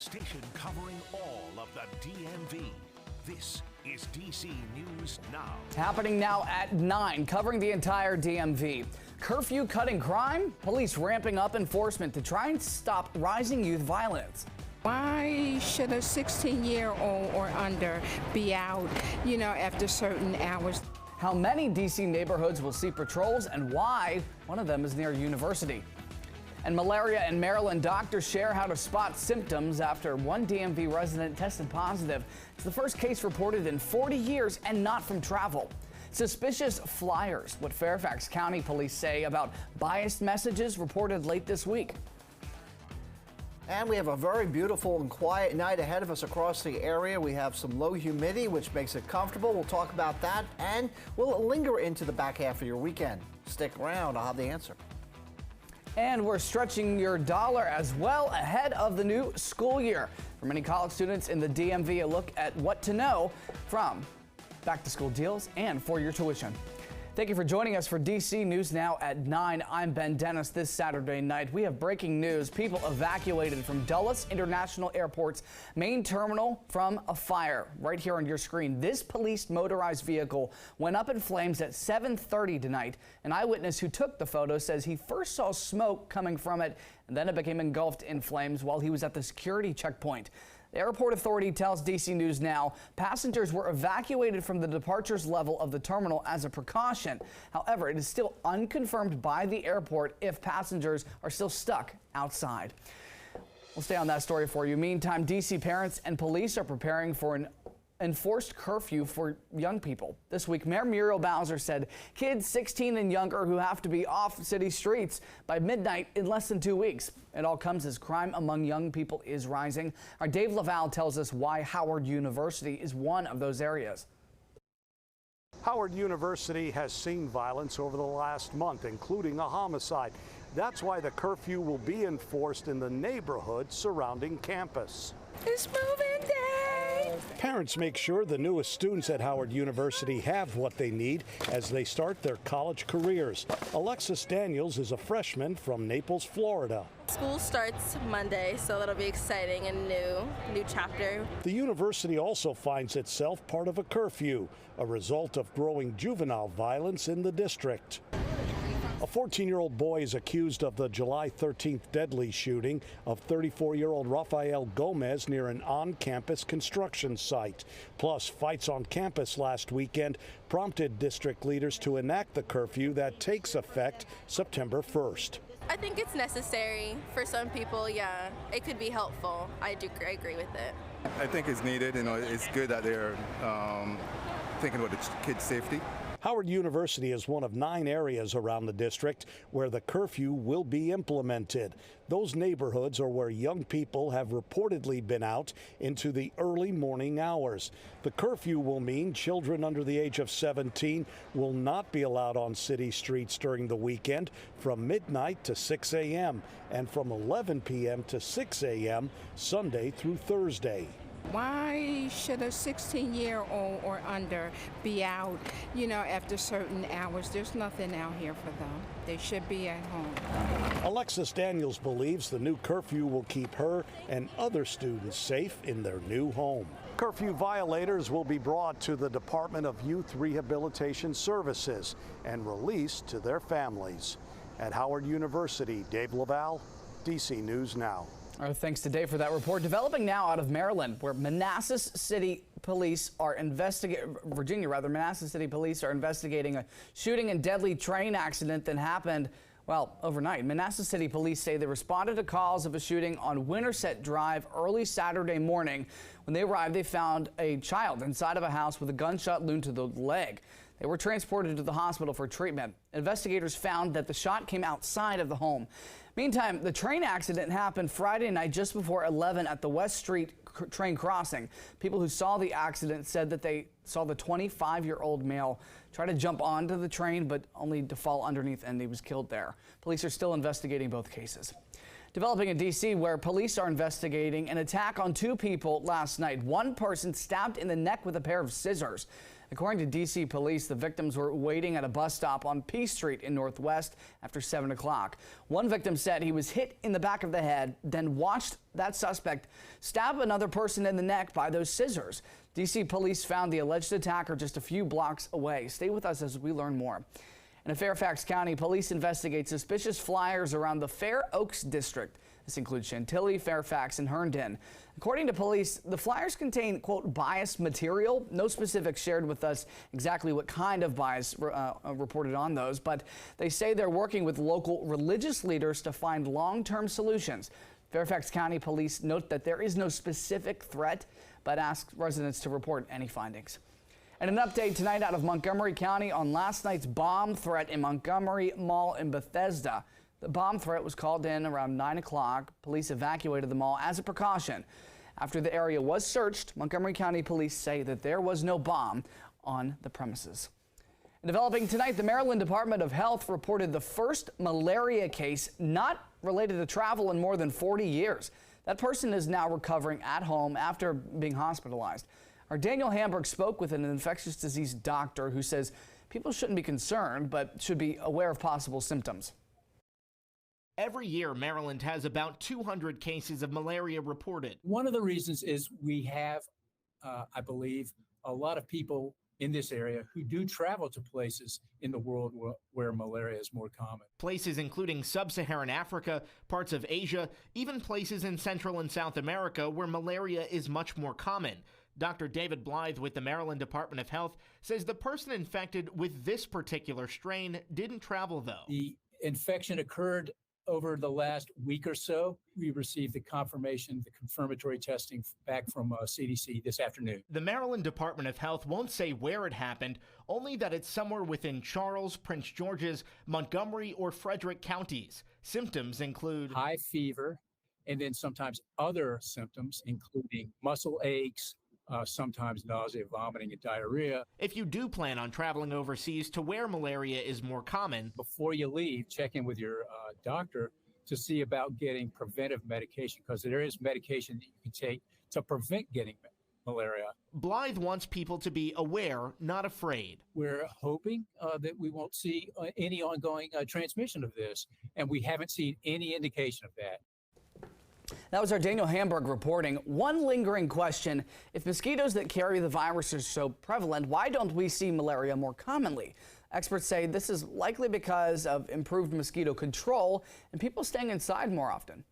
Station covering all of the DMV. This is DC News Now. Happening now at 9, covering the entire DMV. Curfew cutting crime, police ramping up enforcement to try and stop rising youth violence. Why should a 16-year-old or under be out, after certain hours? How many DC neighborhoods will see patrols and why one of them is near University. And malaria in Maryland, doctors share how to spot symptoms after one DMV resident tested positive. It's the first case reported in 40 years and not from travel. Suspicious flyers, what Fairfax County police say about biased messages reported late this week. And we have a very beautiful and quiet night ahead of us across the area. We have some low humidity, which makes it comfortable. We'll talk about that, and we'll linger into the back half of your weekend. Stick around, I'll have the answer. And we're stretching your dollar as well ahead of the new school year. For many college students in the DMV, a look at what to know from back-to-school deals and for your tuition. Thank you for joining us for DC News Now at 9. I'm Ben Dennis. This Saturday night, we have breaking news. People evacuated from Dulles International Airport's main terminal from a fire. Right here on your screen, this police motorized vehicle went up in flames at 7:30 tonight. An eyewitness who took the photo says he first saw smoke coming from it, and then it became engulfed in flames while he was at the security checkpoint. The airport authority tells DC News Now passengers were evacuated from the departures level of the terminal as a precaution. However, it is still unconfirmed by the airport if passengers are still stuck outside. We'll stay on that story for you. Meantime, DC parents and police are preparing for an enforced curfew for young people. This week, Mayor Muriel Bowser said kids 16 and younger who have to be off city streets by midnight in less than 2 weeks. It all comes as crime among young people is rising. Our Dave Laval tells us why Howard University is one of those areas. Howard University has seen violence over the last month, including a homicide. That's why the curfew will be enforced in the neighborhood surrounding campus. It's moving day. Parents make sure the newest students at Howard University have what they need as they start their college careers. Alexis Daniels is a freshman from Naples, Florida. School starts Monday, so that'll be exciting and new chapter. The university also finds itself part of a curfew, a result of growing juvenile violence in the district. A 14-year-old boy is accused of the July 13th deadly shooting of 34-year-old Rafael Gomez near an on-campus construction site. Plus, fights on campus last weekend prompted district leaders to enact the curfew that takes effect September 1st. I think it's necessary for some people. Yeah, it could be helpful. I agree with it. I think it's needed. It's good that they're thinking about the kids' safety. Howard University is one of 9 areas around the district where the curfew will be implemented. Those neighborhoods are where young people have reportedly been out into the early morning hours. The curfew will mean children under the age of 17 will not be allowed on city streets during the weekend from midnight to 6 a.m. and from 11 p.m. to 6 a.m. Sunday through Thursday. Why should a 16-year-old or under be out, after certain hours? There's nothing out here for them. They should be at home. Alexis Daniels believes the new curfew will keep her and other students safe in their new home. Curfew violators will be brought to the Department of Youth Rehabilitation Services and released to their families. At Howard University, Dave Laval, DC News Now. Our thanks to Dave for that report. Developing now out of Maryland, where Manassas City Police are investigating a shooting and deadly train accident that happened, overnight. Manassas City Police say they responded to calls of a shooting on Winterset Drive early Saturday morning. When they arrived, they found a child inside of a house with a gunshot wound to the leg. They were transported to the hospital for treatment. Investigators found that the shot came outside of the home. Meantime, the train accident happened Friday night just before 11 at the West Street train crossing. People who saw the accident said that they saw the 25-year-old male try to jump onto the train, but only to fall underneath, and he was killed there. Police are still investigating both cases. Developing in D.C., where police are investigating an attack on 2 people last night. One person stabbed in the neck with a pair of scissors. According to D.C. police, the victims were waiting at a bus stop on P Street in Northwest after 7 o'clock. One victim said he was hit in the back of the head, then watched that suspect stab another person in the neck by those scissors. D.C. police found the alleged attacker just a few blocks away. Stay with us as we learn more. In Fairfax County, police investigate suspicious flyers around the Fair Oaks district. This includes Chantilly, Fairfax, and Herndon. According to police, the flyers contain, quote, biased material. No specifics shared with us exactly what kind of bias reported on those, but they say they're working with local religious leaders to find long-term solutions. Fairfax County police note that there is no specific threat, but ask residents to report any findings. And an update tonight out of Montgomery County on last night's bomb threat in Montgomery Mall in Bethesda. The bomb threat was called in around 9 o'clock. Police evacuated the mall as a precaution. After the area was searched, Montgomery County police say that there was no bomb on the premises. Developing tonight, the Maryland Department of Health reported the first malaria case not related to travel in more than 40 years. That person is now recovering at home after being hospitalized. Our Daniel Hamburg spoke with an infectious disease doctor who says people shouldn't be concerned, but should be aware of possible symptoms. Every year, Maryland has about 200 cases of malaria reported. One of the reasons is we have, I believe, a lot of people in this area who do travel to places in the world where malaria is more common. Places including sub-Saharan Africa, parts of Asia, even places in Central and South America where malaria is much more common. Dr. David Blythe with the Maryland Department of Health says the person infected with this particular strain didn't travel, though. The infection occurred over the last week or so. We received the confirmatory testing back from CDC this afternoon. The Maryland Department of Health won't say where it happened, only that it's somewhere within Charles, Prince George's, Montgomery, or Frederick counties. Symptoms include high fever, and then sometimes other symptoms, including muscle aches, sometimes nausea, vomiting, and diarrhea. If you do plan on traveling overseas to where malaria is more common, before you leave, check in with your doctor to see about getting preventive medication, because there is medication that you can take to prevent getting malaria. Blythe wants people to be aware, not afraid. We're hoping that we won't see any ongoing transmission of this, and we haven't seen any indication of that. That was our Daniel Hamburg reporting. One lingering question: if mosquitoes that carry the virus are so prevalent, why don't we see malaria more commonly? Experts say this is likely because of improved mosquito control and people staying inside more often.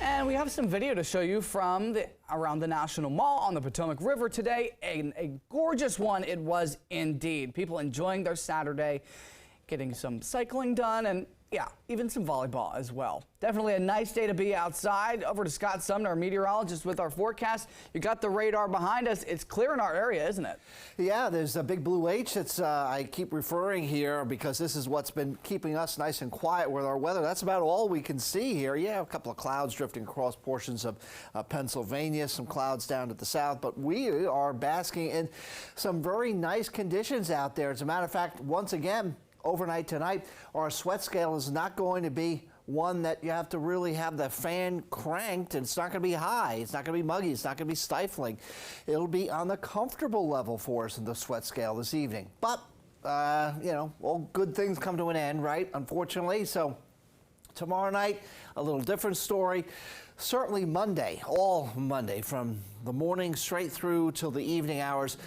And we have some video to show you from around the National Mall on the Potomac River today. A gorgeous one it was indeed. People enjoying their Saturday, getting some cycling done, and yeah, even some volleyball as well. Definitely a nice day to be outside. Over to Scott Sumner, our meteorologist, with our forecast. You got the radar behind us. It's clear in our area, isn't it? Yeah, there's a big blue H that's I keep referring here because this is what's been keeping us nice and quiet with our weather. That's about all we can see here. Yeah, a couple of clouds drifting across portions of Pennsylvania, some clouds down to the south, but we are basking in some very nice conditions out there. As a matter of fact, once again, overnight tonight, our sweat scale is not going to be one that you have to really have the fan cranked, and it's not going to be high, it's not going to be muggy, it's not going to be stifling. It'll be on the comfortable level for us in the sweat scale this evening. But, you know, all good things come to an end, right? Unfortunately. So tomorrow night, a little different story. Certainly Monday, all Monday, from the morning straight through till the evening hours.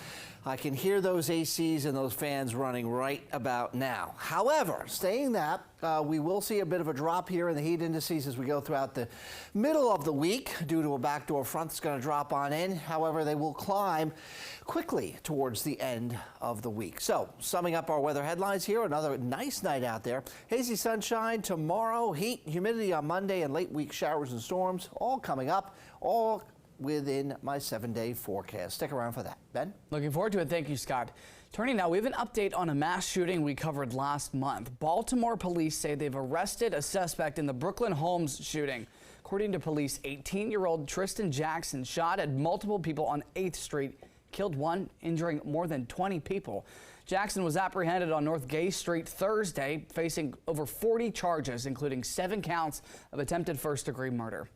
I can hear those ACs and those fans running right about now. However, saying that, we will see a bit of a drop here in the heat indices as we go throughout the middle of the week due to a backdoor front that's going to drop on in. However, they will climb quickly towards the end of the week. So, summing up our weather headlines here, another nice night out there. Hazy sunshine tomorrow, heat, humidity on Monday, and late week showers and storms all coming up, all within my 7-day forecast. Stick around for that. Ben? Looking forward to it. Thank you, Scott. Turning now, we have an update on a mass shooting we covered last month. Baltimore police say they've arrested a suspect in the Brooklyn Homes shooting. According to police, 18-year-old Tristan Jackson shot at multiple people on 8th Street, killed one, injuring more than 20 people. Jackson was apprehended on North Gay Street Thursday, facing over 40 charges, including 7 counts of attempted first-degree murder.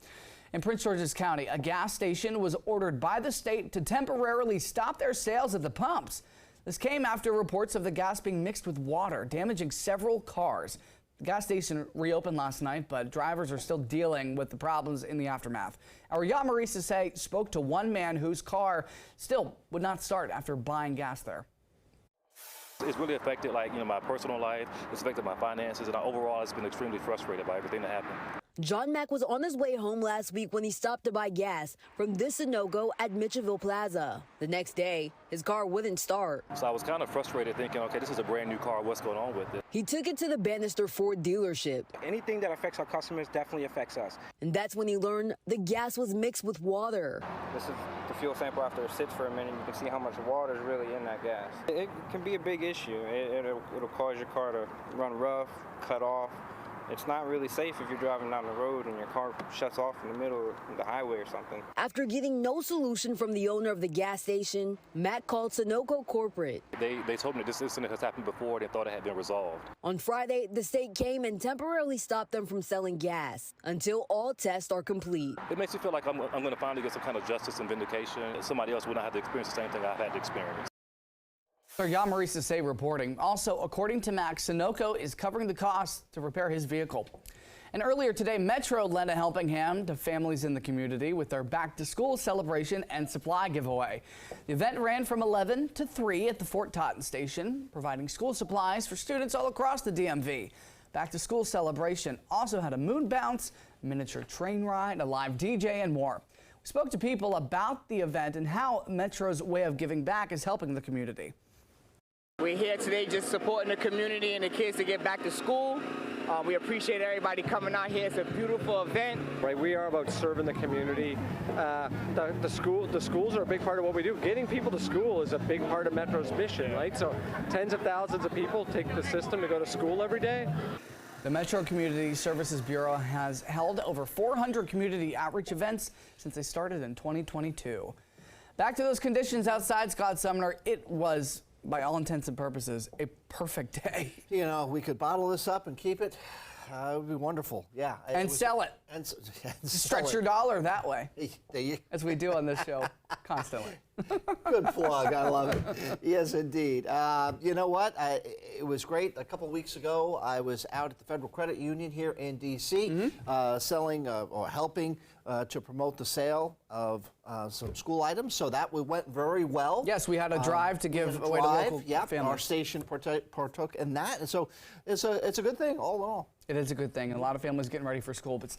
In Prince George's County, a gas station was ordered by the state to temporarily stop their sales at the pumps. This came after reports of the gas being mixed with water, damaging several cars. The gas station reopened last night, but drivers are still dealing with the problems in the aftermath. Our Yamari Sase spoke to one man whose car still would not start after buying gas there. It's really affected, my personal life. It's affected my finances, and overall, it's been extremely frustrated by everything that happened. John Mack was on his way home last week when he stopped to buy gas from this Sunoco at Mitchellville Plaza. The next day, his car wouldn't start. So I was kind of frustrated, thinking, okay, this is a brand new car. What's going on with it? He took it to the Bannister Ford dealership. Anything that affects our customers definitely affects us. And that's when he learned the gas was mixed with water. This is the fuel sample after it sits for a minute. You can see how much water is really in that gas. It can be a big issue. It'll cause your car to run rough, cut off. It's not really safe if you're driving down the road and your car shuts off in the middle of the highway or something. After getting no solution from the owner of the gas station, Matt called Sunoco Corporate. They told me this incident has happened before. They thought it had been resolved. On Friday, the state came and temporarily stopped them from selling gas until all tests are complete. It makes me feel like I'm going to finally get some kind of justice and vindication. Somebody else will not have to experience the same thing I've had to experience. Yamari Sase reporting. Also, according to Max, Sunoco is covering the cost to repair his vehicle. And earlier today, Metro lent a helping hand to families in the community with their back-to-school celebration and supply giveaway. The event ran from 11 to 3 at the Fort Totten station, providing school supplies for students all across the DMV. Back-to-school celebration also had a moon bounce, miniature train ride, a live DJ, and more. We spoke to people about the event and how Metro's way of giving back is helping the community. We're here today just supporting the community and the kids to get back to school. We appreciate everybody coming out here. It's a beautiful event. Right, we are about serving the community. The schools are a big part of what we do. Getting people to school is a big part of Metro's mission, right? So tens of thousands of people take the system to go to school every day. The Metro Community Services Bureau has held over 400 community outreach events since they started in 2022. Back to those conditions outside Scott Sumner. It was, by all intents and purposes, a perfect day. You know, we could bottle this up and keep it. It would be wonderful. Yeah. And sell it. And stretch your dollar that way, as we do on this show constantly. Good plug. I love it. Yes, indeed. You know what? It was great. A couple weeks ago, I was out at the Federal Credit Union here in D.C. Selling or helping to promote the sale of some school items. So that went very well. Yes, we had a drive to give away to local families. Our station partook in that. And so it's a good thing all in all. It is a good thing. A lot of families getting ready for school, but still.